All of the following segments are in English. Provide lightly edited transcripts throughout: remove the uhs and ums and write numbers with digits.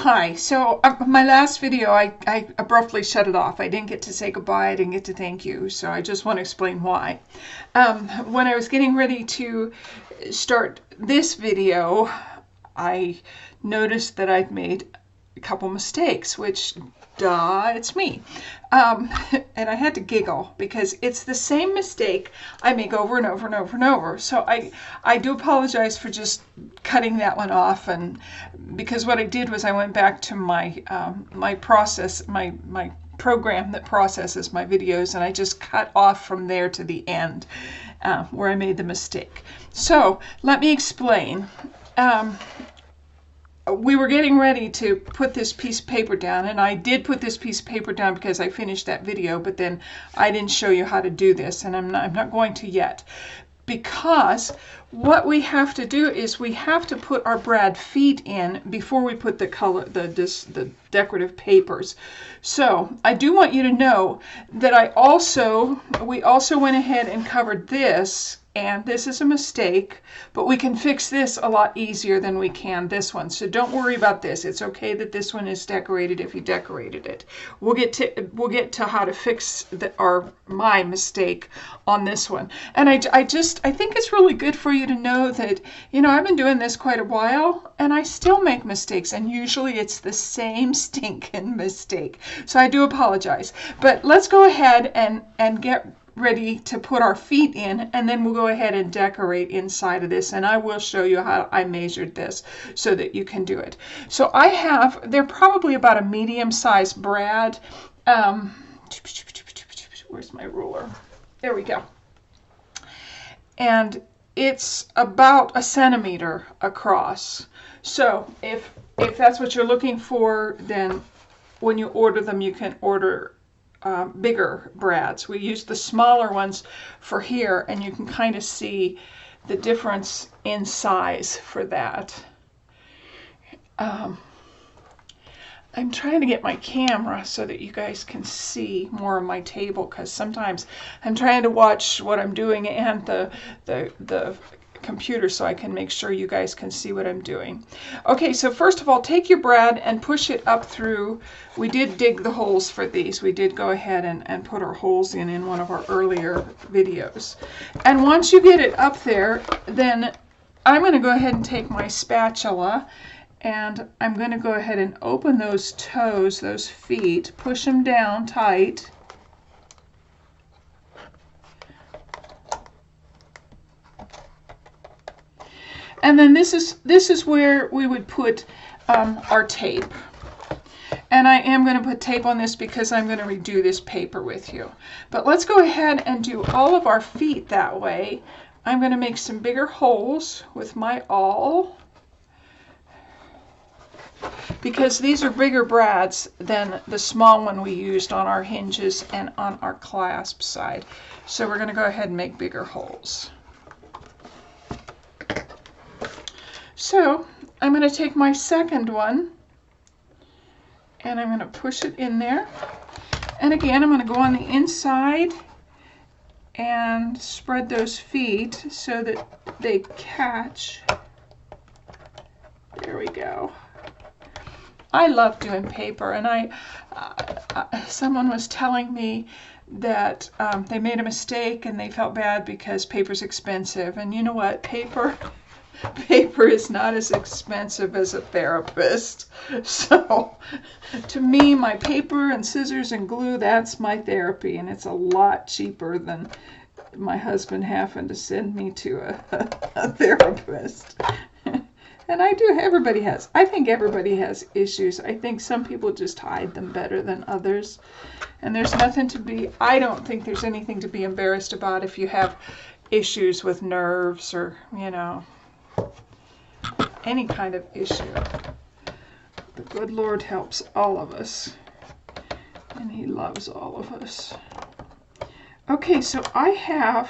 Hi, so my last video, I abruptly shut it off. I didn't get to say goodbye, I didn't get to thank you, so I just want to explain why. When I was getting ready to start this video, I noticed that I'd made a couple mistakes, which, duh, it's me. And I had to giggle because it's the same mistake I make over and over and over and over. So I do apologize for just cutting that one off, and because what I did was I went back to my my program that processes my videos, and I just cut off from there to the end where I made the mistake. So let me explain. We were getting ready to put this piece of paper down, and I did put this piece of paper down because I finished that video, but then I didn't show you how to do this, and I'm not going to yet. Because what we have to do is we have to put our brad feet in before we put the decorative papers. So I do want you to know that we also went ahead and covered this, and this is a mistake, but we can fix this a lot easier than we can this one. So don't worry about this. It's okay that this one is decorated if you decorated it. We'll get to how to fix my mistake on this one. And I think it's really good for you to know that, you know, I've been doing this quite a while and I still make mistakes, and usually it's the same stinking mistake. So I do apologize. But let's go ahead and get ready to put our feet in, and then we'll go ahead and decorate inside of this, and I will show you how I measured this so that you can do it. So they're probably about a medium-sized brad. Where's my ruler? There we go. And it's about 1 centimeter across. So if that's what you're looking for, then when you order them, you can order bigger brads. We use the smaller ones for here, and you can kind of see the difference in size for that. I'm trying to get my camera so that you guys can see more of my table, because sometimes I'm trying to watch what I'm doing and the computer so I can make sure you guys can see what I'm doing. Okay, so first of all, take your brad and push it up through. We did dig the holes for these. We did go ahead and put our holes in one of our earlier videos. And once you get it up there, then I'm going to go ahead and take my spatula, and I'm going to go ahead and open those toes, those feet, push them down tight. And then this is where we would put our tape. And I am going to put tape on this because I'm going to redo this paper with you. But let's go ahead and do all of our feet that way. I'm going to make some bigger holes with my awl, because these are bigger brads than the small one we used on our hinges and on our clasp side. So we're going to go ahead and make bigger holes. So I'm going to take my second one and I'm going to push it in there. And again, I'm going to go on the inside and spread those feet so that they catch. There we go. I love doing paper, and someone was telling me that they made a mistake and they felt bad because paper's expensive. And you know what? Paper is not as expensive as a therapist. So to me, my paper and scissors and glue, that's my therapy, and it's a lot cheaper than my husband having to send me to a therapist. And I think everybody has issues. I think some people just hide them better than others. And there's nothing to be, I don't think there's anything to be embarrassed about if you have issues with nerves or, you know, any kind of issue. The good Lord helps all of us, and He loves all of us. Okay, so I have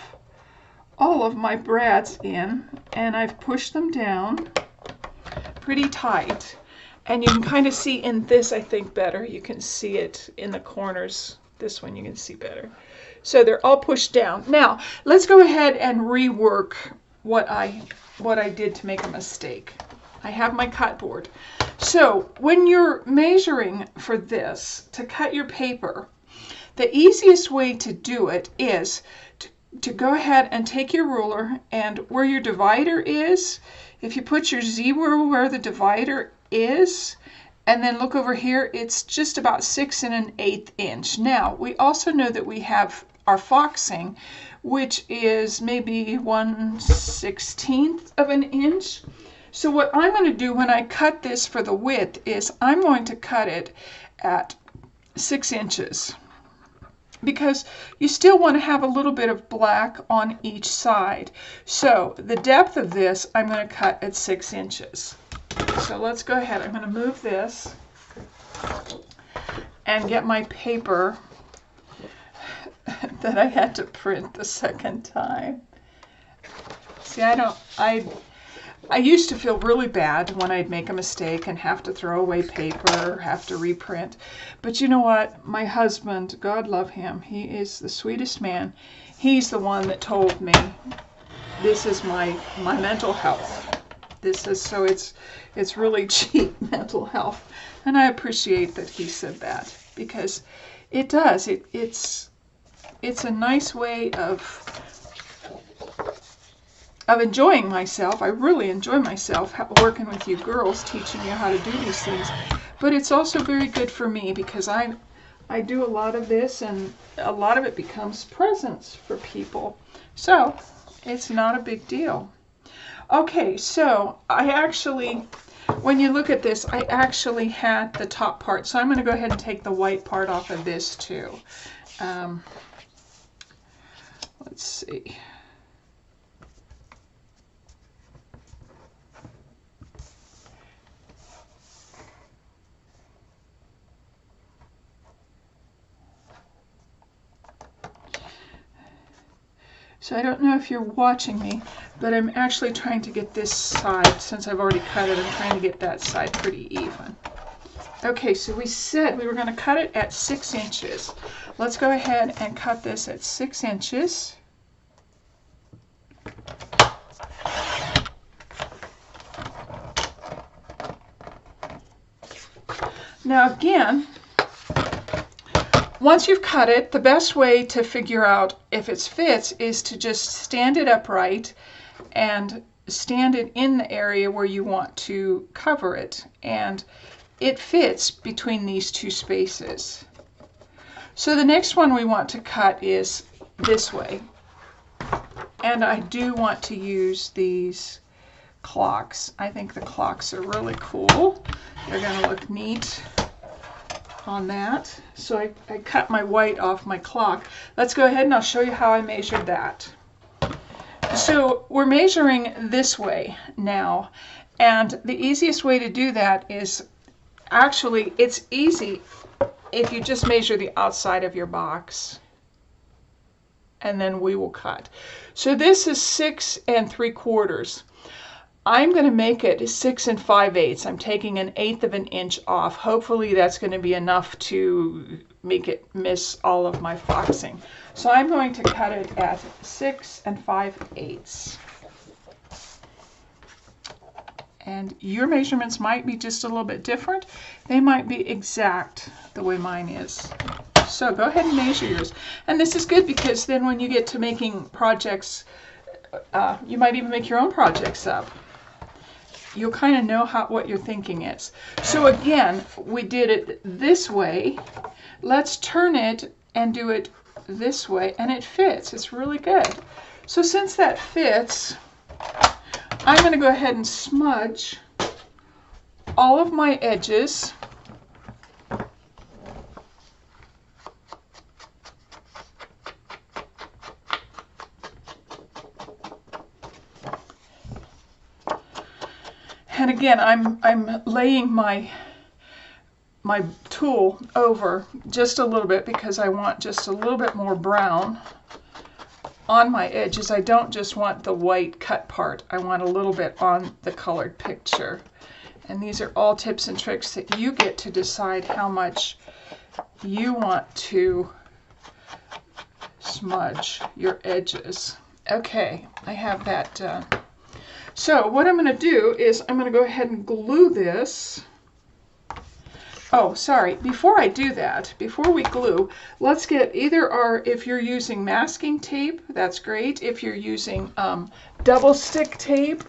all of my brads in, and I've pushed them down pretty tight. And you can kind of see in this, I think, better. You can see it in the corners. This one you can see better. So they're all pushed down. Now, let's go ahead and rework what I did to make a mistake. I have my cut board. So when you're measuring for this to cut your paper, the easiest way to do it is to go ahead and take your ruler, and where your divider is, if you put your zero where the divider is, and then look over here, it's just about 6 1/8 inch. Now, we also know that we have our foxing, which is maybe 1/16 of an inch. So what I'm going to do when I cut this for the width is I'm going to cut it at 6 inches. Because you still want to have a little bit of black on each side. So the depth of this I'm going to cut at 6 inches. So let's go ahead. I'm going to move this and get my paper that I had to print the second time. See, I used to feel really bad when I'd make a mistake and have to throw away paper or have to reprint. But you know what? My husband, God love him, he is the sweetest man. He's the one that told me this is my mental health. This is, so it's really cheap mental health. And I appreciate that he said that, because it does. It's a nice way of enjoying myself. I really enjoy myself working with you girls, teaching you how to do these things. But it's also very good for me because I do a lot of this, and a lot of it becomes presents for people. So it's not a big deal. Okay, so I actually, when you look at this, I actually had the top part. So I'm going to go ahead and take the white part off of this too. Let's see. So I don't know if you're watching me, but I'm actually trying to get this side, since I've already cut it, I'm trying to get that side pretty even. Okay, so we said we were going to cut it at 6 inches. Let's go ahead and cut this at 6 inches. Now again, once you've cut it, the best way to figure out if it fits is to just stand it upright and stand it in the area where you want to cover it. And it fits between these two spaces. So the next one we want to cut is this way. And I do want to use these clocks. I think the clocks are really cool. They're going to look neat on that. So I cut my white off my clock. Let's go ahead and I'll show you how I measured that. So we're measuring this way now, and the easiest way to do that is, actually it's easy if you just measure the outside of your box, and then we will cut. So this is 6 3/4. I'm going to make it 6 5/8. I'm taking 1/8 of an inch off. Hopefully that's going to be enough to make it miss all of my foxing. So I'm going to cut it at 6 5/8. And your measurements might be just a little bit different. They might be exact the way mine is. So go ahead and measure yours. And this is good because then when you get to making projects, you might even make your own projects up. You'll kind of know what your thinking is. So again, we did it this way. Let's turn it and do it this way, and it fits. It's really good. So since that fits, I'm going to go ahead and smudge all of my edges. And again, I'm laying my tool over just a little bit because I want just a little bit more brown on my edges. I don't just want the white cut part. I want a little bit on the colored picture. And these are all tips and tricks that you get to decide how much you want to smudge your edges. Okay, I have that done. So what I'm going to do is I'm going to go ahead and glue this. Oh, sorry. Before I do that, before we glue, let's get either if you're using masking tape, that's great. If you're using double stick tape,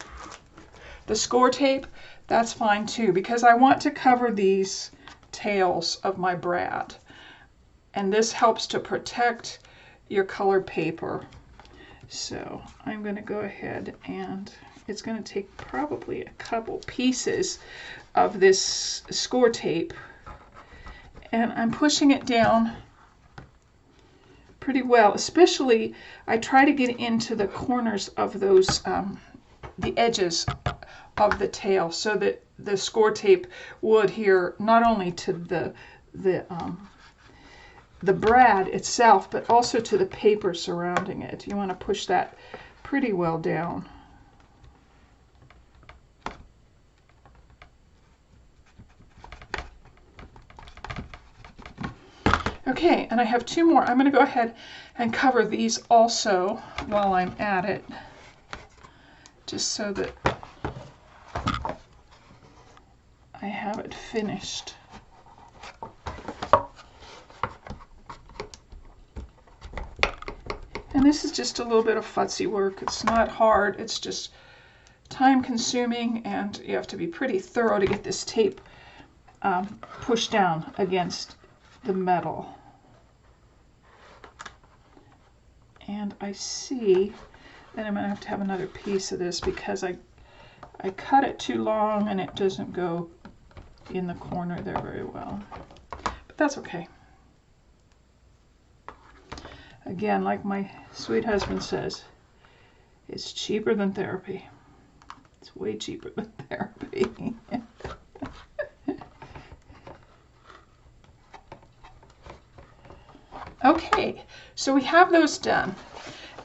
the score tape, that's fine too, because I want to cover these tails of my brad. And this helps to protect your colored paper. So I'm going to go ahead and it's going to take probably a couple pieces of this score tape. And I'm pushing it down pretty well, especially I try to get into the corners of those, the edges of the tail, so that the score tape would adhere not only to the brad itself, but also to the paper surrounding it. You want to push that pretty well down. Okay, and I have two more. I'm going to go ahead and cover these also while I'm at it, just so that I have it finished. And this is just a little bit of futzy work. It's not hard, it's just time consuming, and you have to be pretty thorough to get this tape pushed down against the metal. And I see that I'm going to have another piece of this because I cut it too long and it doesn't go in the corner there very well. But that's okay. Again, like my sweet husband says, it's cheaper than therapy. It's way cheaper than therapy. Okay, so we have those done.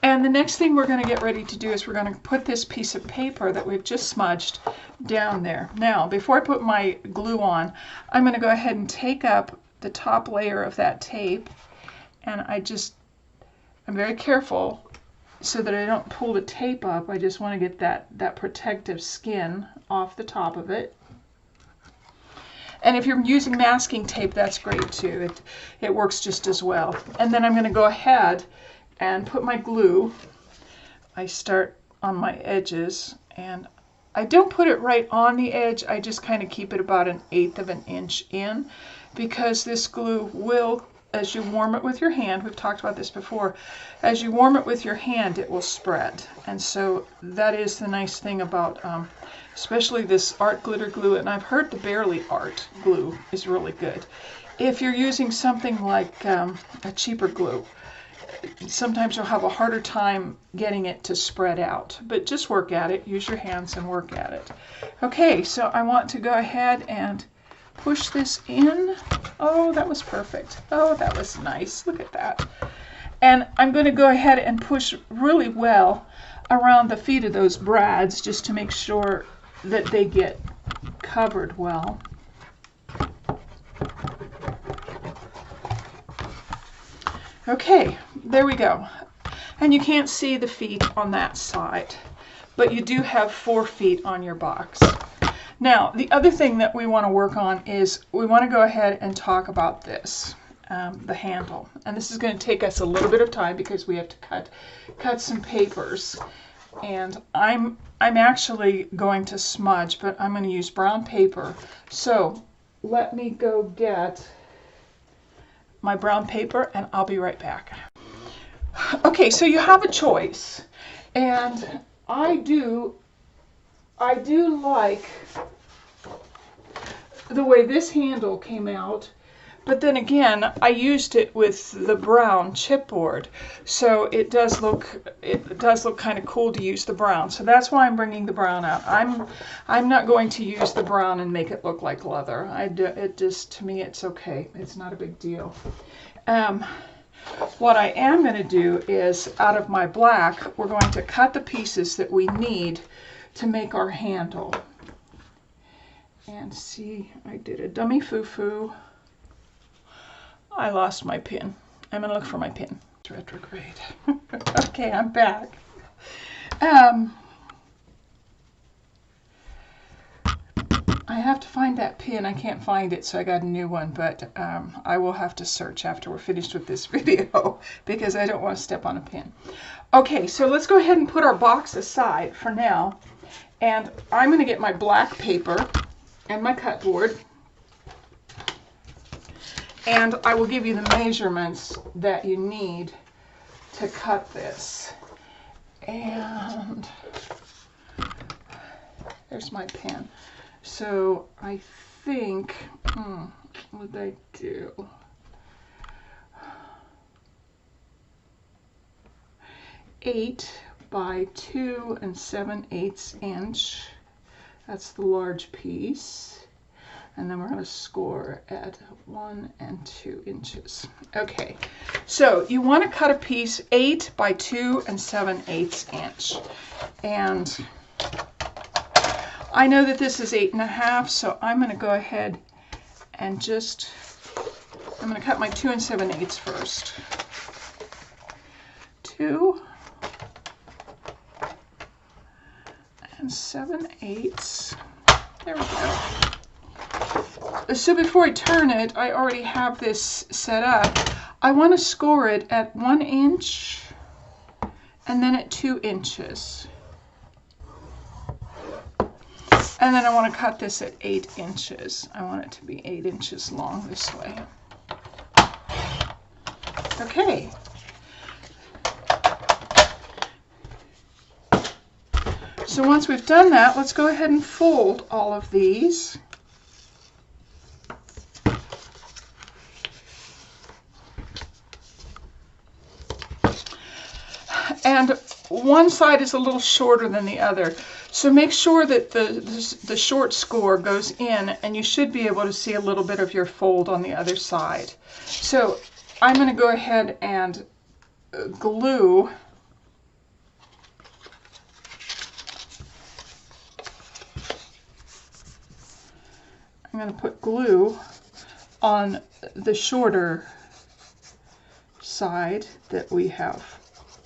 And the next thing we're going to get ready to do is we're going to put this piece of paper that we've just smudged down there. Now, before I put my glue on, I'm going to go ahead and take up the top layer of that tape, and I'm very careful so that I don't pull the tape up. I just want to get that protective skin off the top of it. And if you're using masking tape, that's great too. It works just as well. And then I'm going to go ahead and put my glue. I start on my edges, and I don't put it right on the edge. I just kind of keep it about 1/8 of an inch in, because this glue will, as you warm it with your hand, we've talked about this before, as you warm it with your hand, it will spread. And so that is the nice thing about especially this art glitter glue, and I've heard the Barely Art glue is really good. If you're using something like a cheaper glue, sometimes you'll have a harder time getting it to spread out, but just work at it. Use your hands and work at it. Okay, so I want to go ahead and push this in. Oh, that was perfect. Oh, that was nice. Look at that. And I'm going to go ahead and push really well around the feet of those brads just to make sure that they get covered well. Okay, there we go. And you can't see the feet on that side, but you do have 4 feet on your box. Now, the other thing that we want to work on is we want to go ahead and talk about this, the handle. And this is going to take us a little bit of time because we have to cut some papers. And I'm actually going to smudge, but I'm going to use brown paper. So let me go get my brown paper and I'll be right back. Okay, so you have a choice, and I do like the way this handle came out, but then again I used it with the brown chipboard, so it does look kind of cool to use the brown. So that's why I'm bringing the brown out. I'm not going to use the brown and make it look like leather. To me it's okay. It's not a big deal. What I am going to do is, out of my black, we're going to cut the pieces that we need to make our handle. And see, I did a dummy foo-foo. I lost my pin. I'm going to look for my pin. It's retrograde. Okay, I'm back. I have to find that pin. I can't find it, so I got a new one, but I will have to search after we're finished with this video because I don't want to step on a pin. Okay, so let's go ahead and put our box aside for now. And I'm going to get my black paper and my cut board. And I will give you the measurements that you need to cut this. And there's my pen. So I think, what did I do? Eight by 2 7/8 inch. That's the large piece. And then we're going to score at 1 and 2 inches. Okay, so you want to cut a piece 8 by 2 7/8 inch. And I know that this is 8.5, so I'm going to go ahead and I'm going to cut my 2 7/8 first. 2 7/8. There we go. So before I turn it, I already have this set up. I want to score it at 1 inch and then at 2 inches. And then I want to cut this at 8 inches. I want it to be 8 inches long this way. Okay. So once we've done that, let's go ahead and fold all of these. And one side is a little shorter than the other. So make sure that the short score goes in, and you should be able to see a little bit of your fold on the other side. So I'm going to go ahead and glue I'm going to put glue on the shorter side that we have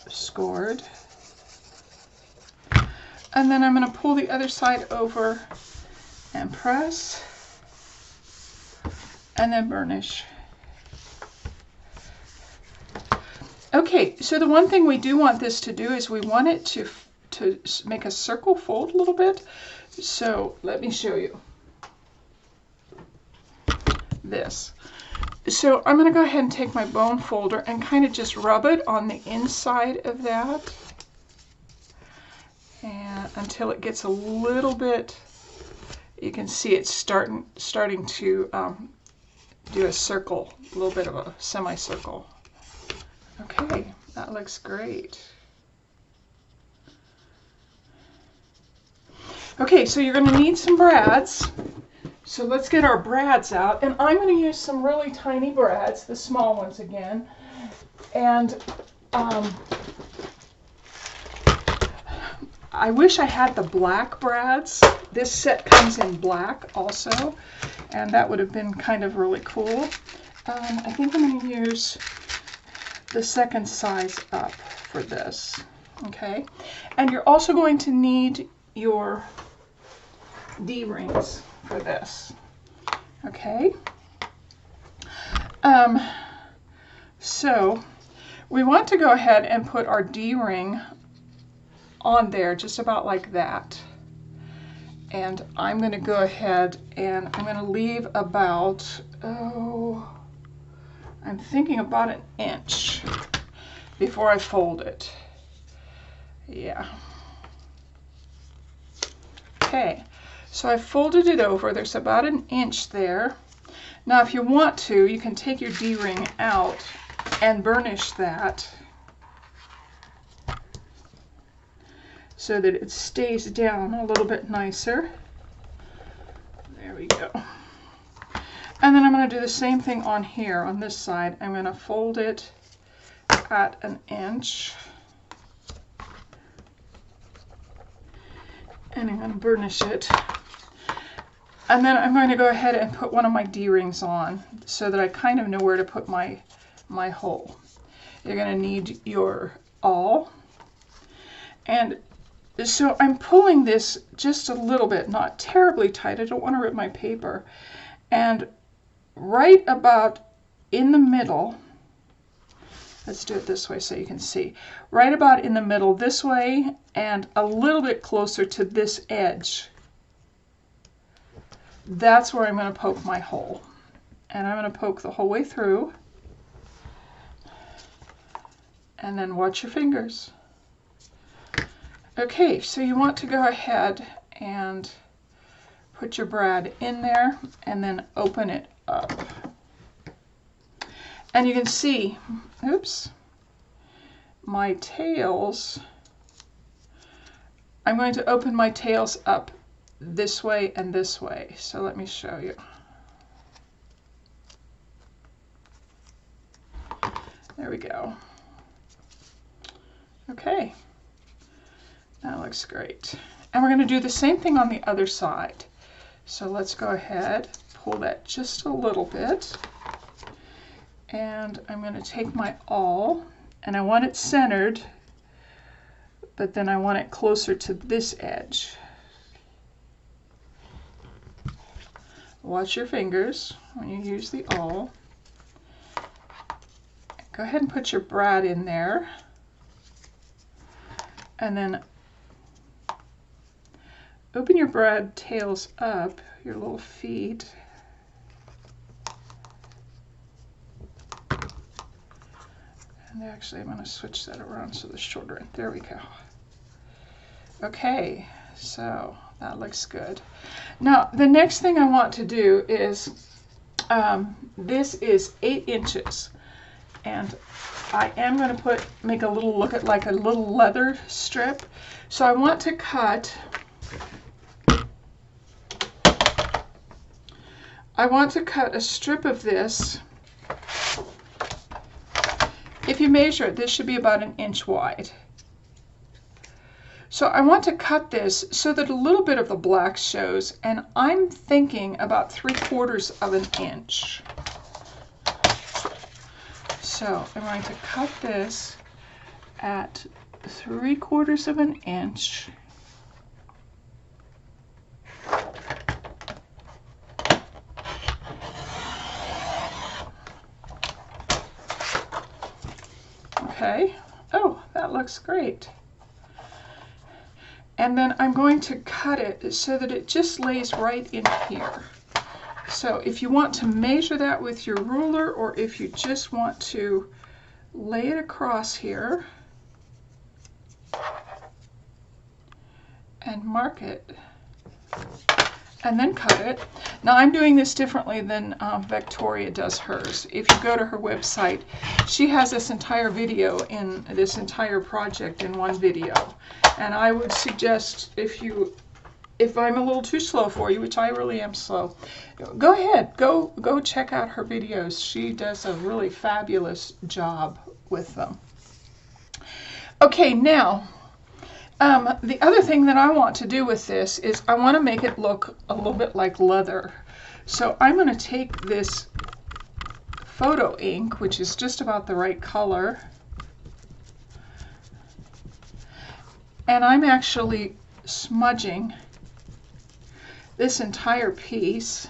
scored. And then I'm going to pull the other side over and press and then burnish. Okay, so the one thing we do want this to do is we want it to make a circle fold a little bit. So let me show you this. So I'm going to go ahead and take my bone folder and kind of just rub it on the inside of that, and until it gets a little bit, you can see it's starting to do a circle, a little bit of a semicircle. Okay, that looks great. Okay, so you're going to need some brads. So let's get our brads out, and I'm going to use some really tiny brads, the small ones again. And I wish I had the black brads. This set comes in black also, and that would have been kind of really cool. I think I'm going to use the second size up for this. Okay, and you're also going to need your D-rings for this. Okay, so we want to go ahead and put our D-ring on there just about like that, and I'm going to go ahead and I'm going to leave about, I'm thinking about 1 inch before I fold it. Yeah. Okay, so I folded it over. There's about 1 inch there. Now if you want to, you can take your D-ring out and burnish that so that it stays down a little bit nicer. There we go. And then I'm going to do the same thing on here, on this side. I'm going to fold it at 1 inch. And I'm going to burnish it. And then I'm going to go ahead and put one of my D-rings on so that I kind of know where to put my hole. You're going to need your awl. And So I'm pulling this just a little bit, not terribly tight. I don't want to rip my paper. And right about in the middle, let's do it this way so you can see. Right about in the middle this way and a little bit closer to this edge. That's where I'm going to poke my hole. And I'm going to poke the whole way through. And then watch your fingers. Okay, so you want to go ahead and put your brad in there and then open it up. And you can see, oops, my tails, I'm going to open my tails up this way and this way. So let me show you. There we go. Okay, that looks great. And we're going to do the same thing on the other side. So let's go ahead, pull that just a little bit. And I'm going to take my awl, and I want it centered, but then I want it closer to this edge. Watch your fingers when you use the awl. Go ahead and put your brad in there. And then open your brad tails up, your little feet. And actually I'm going to switch that around so the shorter end. There we go. Okay, so that looks good. Now the next thing I want to do is, this is 8 inches. And I am going to make a little look at like a little leather strip. So I want to cut, a strip of this. If you measure it, this should be about 1 inch wide. So I want to cut this so that a little bit of the black shows, and I'm thinking about 3/4 of an inch. So I'm going to cut this at 3/4 of an inch. Okay. Oh, that looks great. And then I'm going to cut it so that it just lays right in here. So if you want to measure that with your ruler, or if you just want to lay it across here and mark it and then cut it. Now I'm doing this differently than Victoria does hers. If you go to her website, she has this entire video in this entire project in one video. And I would suggest if I'm a little too slow for you, which I really am slow, go ahead, go check out her videos. She does a really fabulous job with them. Okay, now the other thing that I want to do with this is I want to make it look a little bit like leather. So I'm going to take this photo ink, which is just about the right color, and I'm actually smudging this entire piece.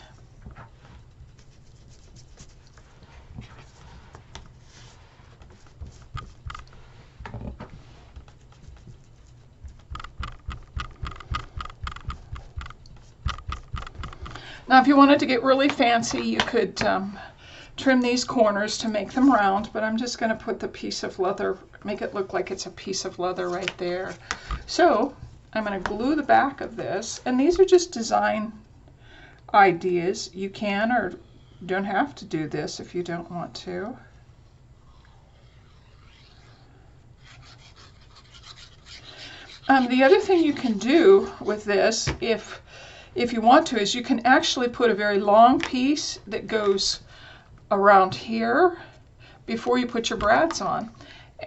Now if you wanted to get really fancy, you could trim these corners to make them round, but I'm just going to put the piece of leather, make it look like it's a piece of leather right there. So I'm going to glue the back of this, and these are just design ideas. You can or don't have to do this if you don't want to. The other thing you can do with this, if you want to, is you can actually put a very long piece that goes around here before you put your brads on.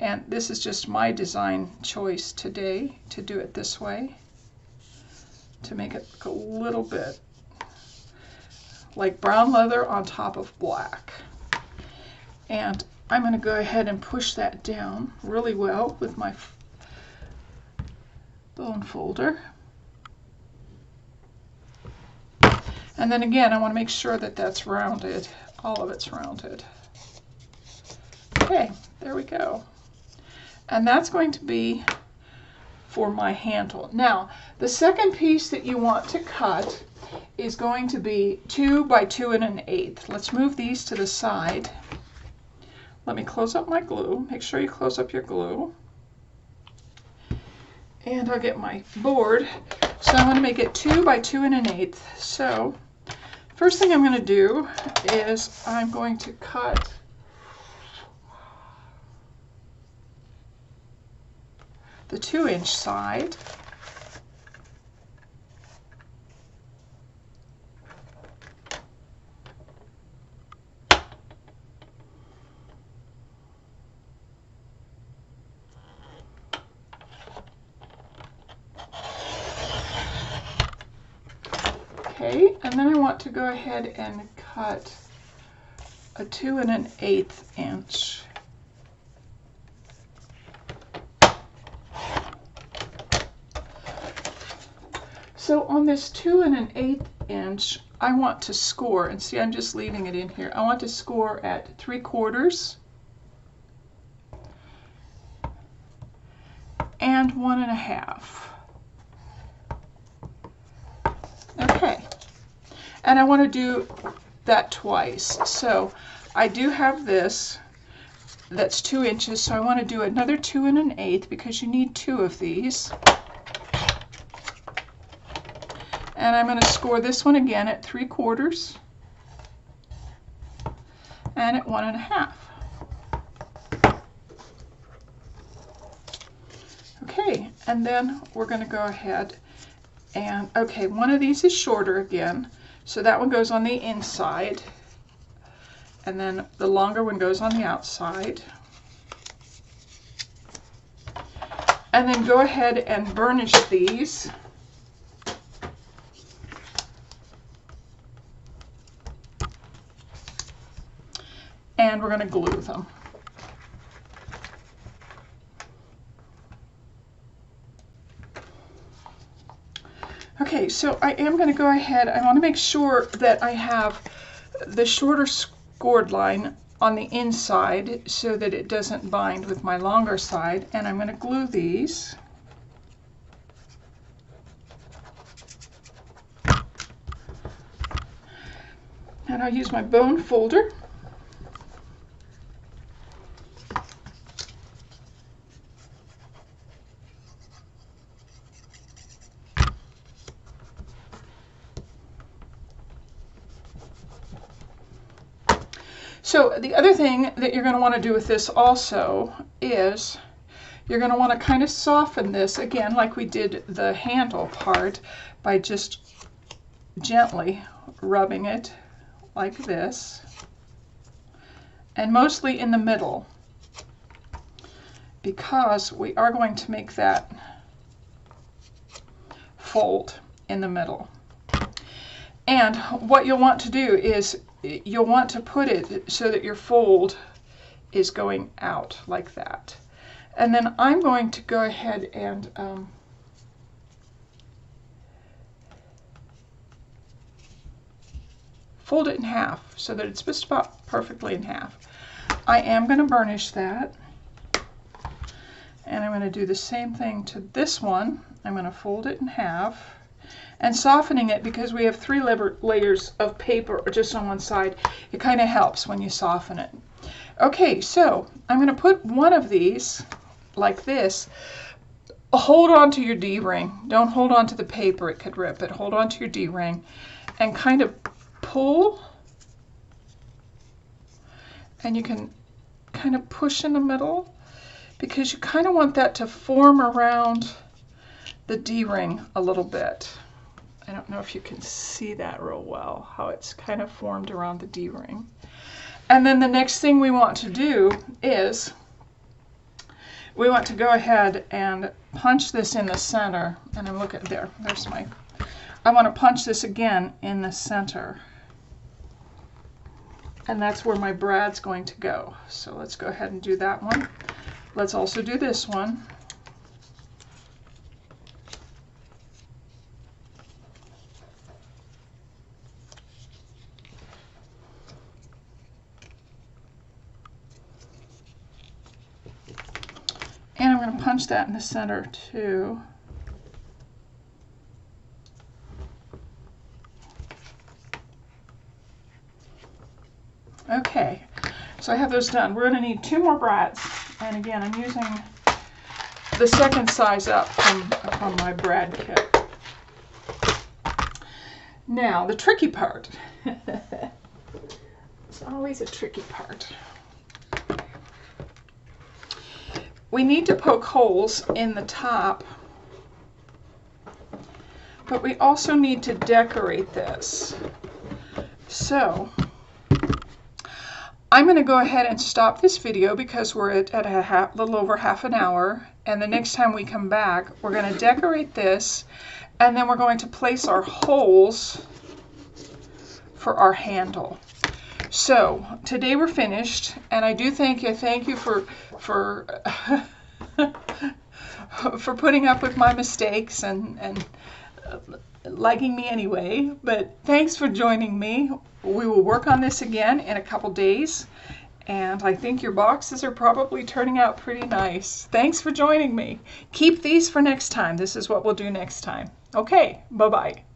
And this is just my design choice today, to do it this way, to make it look a little bit like brown leather on top of black. And I'm going to go ahead and push that down really well with my bone folder. And then again, I want to make sure that that's rounded, all of it's rounded. Okay, there we go. And that's going to be for my handle. Now, the second piece that you want to cut is going to be 2 by 2 1/8. Let's move these to the side. Let me close up my glue. Make sure you close up your glue. And I'll get my board. So I want to make it 2 by 2 1/8. So first thing I'm going to do is I'm going to cut the 2-inch side. Okay, and then I want to go ahead and cut a 2 1/8 inch. So on this 2 1/8 inch, I want to score, and see, I'm just leaving it in here. I want to score at 3/4 and 1 1/2. Okay, and I want to do that twice. So I do have this that's 2 inches, so I want to do another 2 1/8 because you need 2 of these. And I'm going to score this one again at 3/4 and at 1 1/2. Okay, and then we're going to go ahead and, okay, one of these is shorter again, so that one goes on the inside, and then the longer one goes on the outside. And then go ahead and burnish these. And we're going to glue them. Okay, so I am going to go ahead, I want to make sure that I have the shorter scored line on the inside so that it doesn't bind with my longer side, and I'm going to glue these. And I'll use my bone folder. So the other thing that you're going to want to do with this also is you're going to want to kind of soften this again like we did the handle part by just gently rubbing it like this, and mostly in the middle, because we are going to make that fold in the middle. And what you'll want to do is you'll want to put it so that your fold is going out like that. And then I'm going to go ahead and fold it in half so that it's just about perfectly in half. I am going to burnish that, and I'm going to do the same thing to this one. I'm going to fold it in half and softening it, because we have 3 layers of paper just on one side. It kind of helps when you soften it. Okay, so I'm going to put one of these like this. Hold on to your D-ring. Don't hold on to the paper, it could rip it. Hold on to your D-ring and kind of pull, and you can kind of push in the middle, because you kind of want that to form around the D-ring a little bit. I don't know if you can see that real well, how it's kind of formed around the D-ring. And then the next thing we want to do is we want to go ahead and punch this in the center. And I'm looking there, there's my, I want to punch this again in the center. And that's where my brad's going to go. So let's go ahead and do that one. Let's also do this one. And I'm going to punch that in the center too. Okay, so I have those done. We're going to need 2 more brads. And again, I'm using the second size up from my brad kit. Now, the tricky part. It's always a tricky part. We need to poke holes in the top, but we also need to decorate this. So, I'm going to go ahead and stop this video because we're at a little over half an hour, and the next time we come back, we're going to decorate this, and then we're going to place our holes for our handle. So today we're finished, and I do thank you for for putting up with my mistakes and liking me anyway. But thanks for joining me. We will work on this again in a couple days, and I think your boxes are probably turning out pretty nice. Thanks for joining me. Keep these for next time. This is what we'll do next time. Okay, bye-bye.